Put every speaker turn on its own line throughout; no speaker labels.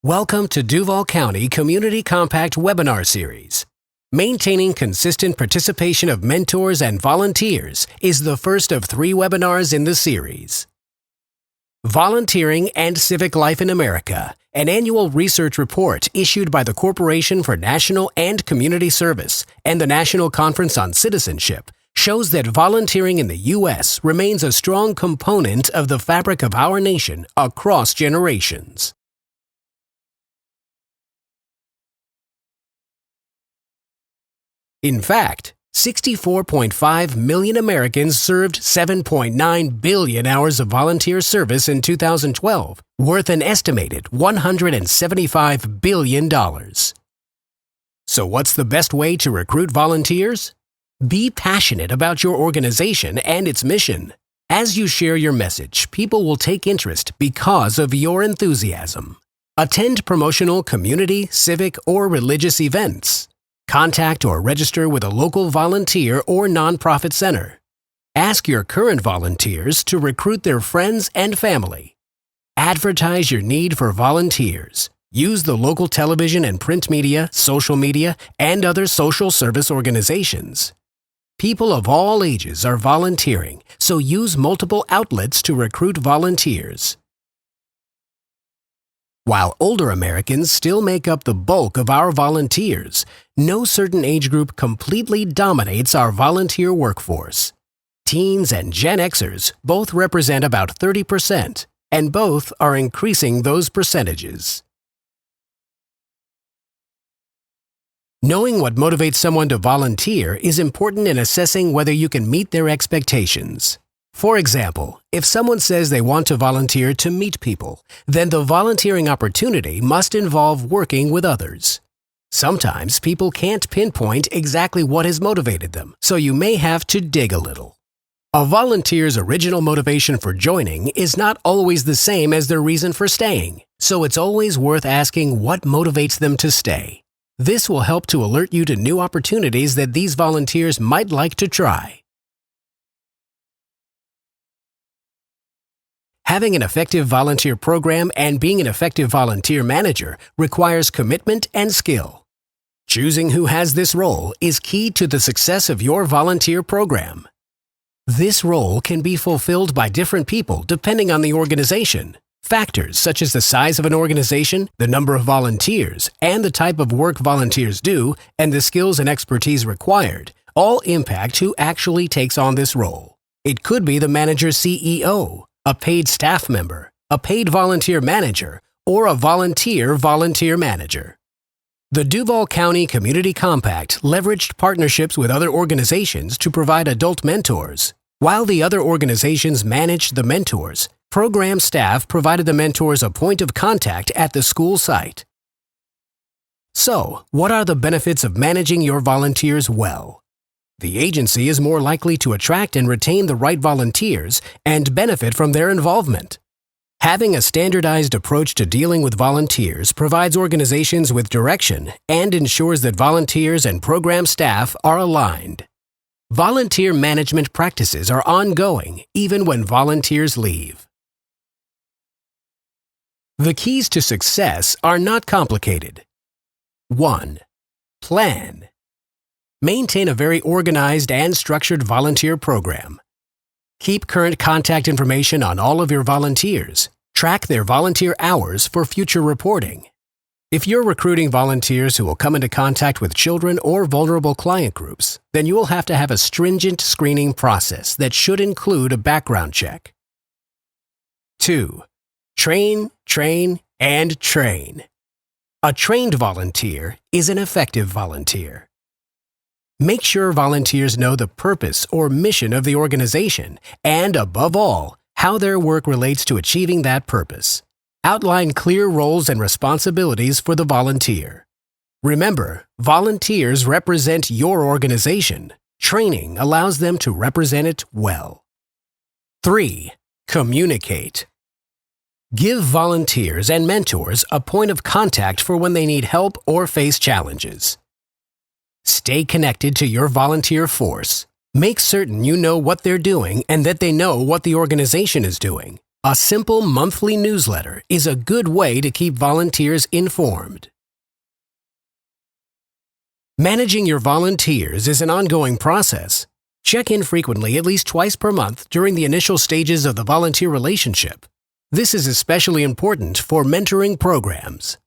Welcome to Duval County Community Compact webinar series. Maintaining consistent participation of mentors and volunteers is the first of 3 webinars in the series. Volunteering and Civic Life in America, an annual research report issued by the Corporation for National and Community Service and the National Conference on Citizenship, shows that volunteering in the U.S. remains a strong component of the fabric of our nation across generations. In fact, 64.5 million Americans served 7.9 billion hours of volunteer service in 2012, worth an estimated $175 billion. So what's the best way to recruit volunteers? Be passionate about your organization and its mission. As you share your message, people will take interest because of your enthusiasm. Attend promotional community, civic, or religious events. Contact or register with a local volunteer or nonprofit center. Ask your current volunteers to recruit their friends and family. Advertise your need for volunteers. Use the local television and print media, social media, and other social service organizations. People of all ages are volunteering, so use multiple outlets to recruit volunteers. While older Americans still make up the bulk of our volunteers, no certain age group completely dominates our volunteer workforce. Teens and Gen Xers both represent about 30%, and both are increasing those percentages. Knowing what motivates someone to volunteer is important in assessing whether you can meet their expectations. For example, if someone says they want to volunteer to meet people, then the volunteering opportunity must involve working with others. Sometimes people can't pinpoint exactly what has motivated them, so you may have to dig a little. A volunteer's original motivation for joining is not always the same as their reason for staying, so it's always worth asking what motivates them to stay. This will help to alert you to new opportunities that these volunteers might like to try. Having an effective volunteer program and being an effective volunteer manager requires commitment and skill. Choosing who has this role is key to the success of your volunteer program. This role can be fulfilled by different people depending on the organization. Factors such as the size of an organization, the number of volunteers, and the type of work volunteers do, and the skills and expertise required, all impact who actually takes on this role. It could be the manager's CEO, a paid staff member, a paid volunteer manager, or a volunteer manager. The Duval County Community Compact leveraged partnerships with other organizations to provide adult mentors. While the other organizations managed the mentors, program staff provided the mentors a point of contact at the school site. So, what are the benefits of managing your volunteers well? The agency is more likely to attract and retain the right volunteers and benefit from their involvement. Having a standardized approach to dealing with volunteers provides organizations with direction and ensures that volunteers and program staff are aligned. Volunteer management practices are ongoing even when volunteers leave. The keys to success are not complicated. 1. Plan. Maintain a very organized and structured volunteer program. Keep current contact information on all of your volunteers. Track their volunteer hours for future reporting. If you're recruiting volunteers who will come into contact with children or vulnerable client groups, then you will have to have a stringent screening process that should include a background check. 2. Train, and train. A trained volunteer is an effective volunteer. Make sure volunteers know the purpose or mission of the organization and, above all, how their work relates to achieving that purpose. Outline clear roles and responsibilities for the volunteer. Remember, volunteers represent your organization. Training allows them to represent it well. 3. Communicate. Give volunteers and mentors a point of contact for when they need help or face challenges. Stay connected to your volunteer force. Make certain you know what they're doing and that they know what the organization is doing. A simple monthly newsletter is a good way to keep volunteers informed. Managing your volunteers is an ongoing process. Check in frequently, at least twice per month, during the initial stages of the volunteer relationship. This is especially important for mentoring programs.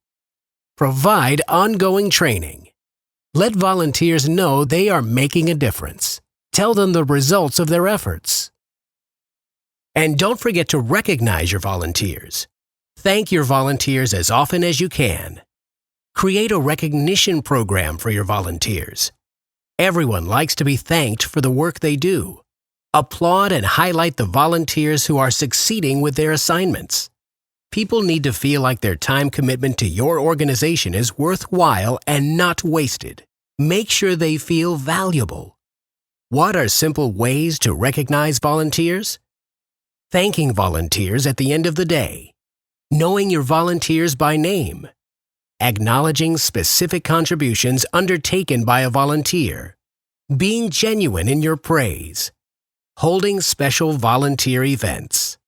Provide ongoing training. Let volunteers know they are making a difference. Tell them the results of their efforts. And don't forget to recognize your volunteers. Thank your volunteers as often as you can. Create a recognition program for your volunteers. Everyone likes to be thanked for the work they do. Applaud and highlight the volunteers who are succeeding with their assignments. People need to feel like their time commitment to your organization is worthwhile and not wasted. Make sure they feel valuable. What are simple ways to recognize volunteers? Thanking volunteers at the end of the day. Knowing your volunteers by name. Acknowledging specific contributions undertaken by a volunteer. Being genuine in your praise. Holding special volunteer events.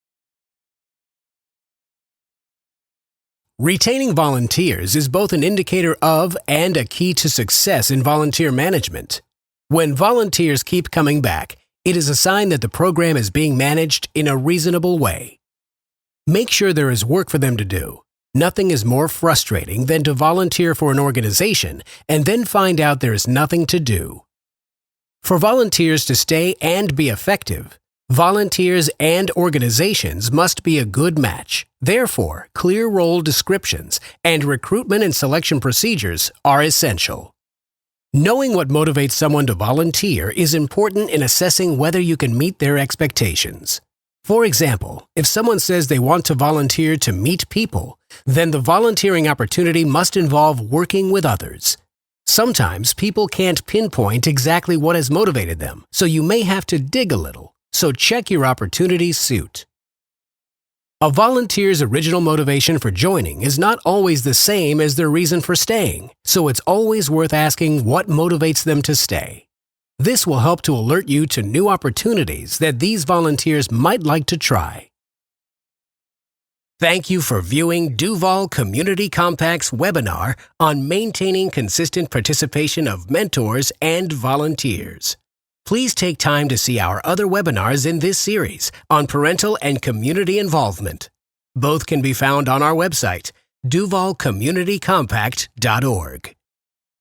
Retaining volunteers is both an indicator of and a key to success in volunteer management. When volunteers keep coming back, it is a sign that the program is being managed in a reasonable way. Make sure there is work for them to do. Nothing is more frustrating than to volunteer for an organization and then find out there is nothing to do. For volunteers to stay and be effective, volunteers and organizations must be a good match. Therefore, clear role descriptions and recruitment and selection procedures are essential. Knowing what motivates someone to volunteer is important in assessing whether you can meet their expectations. For example, if someone says they want to volunteer to meet people, then the volunteering opportunity must involve working with others. Sometimes people can't pinpoint exactly what has motivated them, so you may have to dig a little. So check your opportunity suit. A volunteer's original motivation for joining is not always the same as their reason for staying, so it's always worth asking what motivates them to stay. This will help to alert you to new opportunities that these volunteers might like to try. Thank you for viewing Duval Community Compact's webinar on maintaining consistent participation of mentors and volunteers. Please take time to see our other webinars in this series on parental and community involvement. Both can be found on our website, duvalcommunitycompact.org.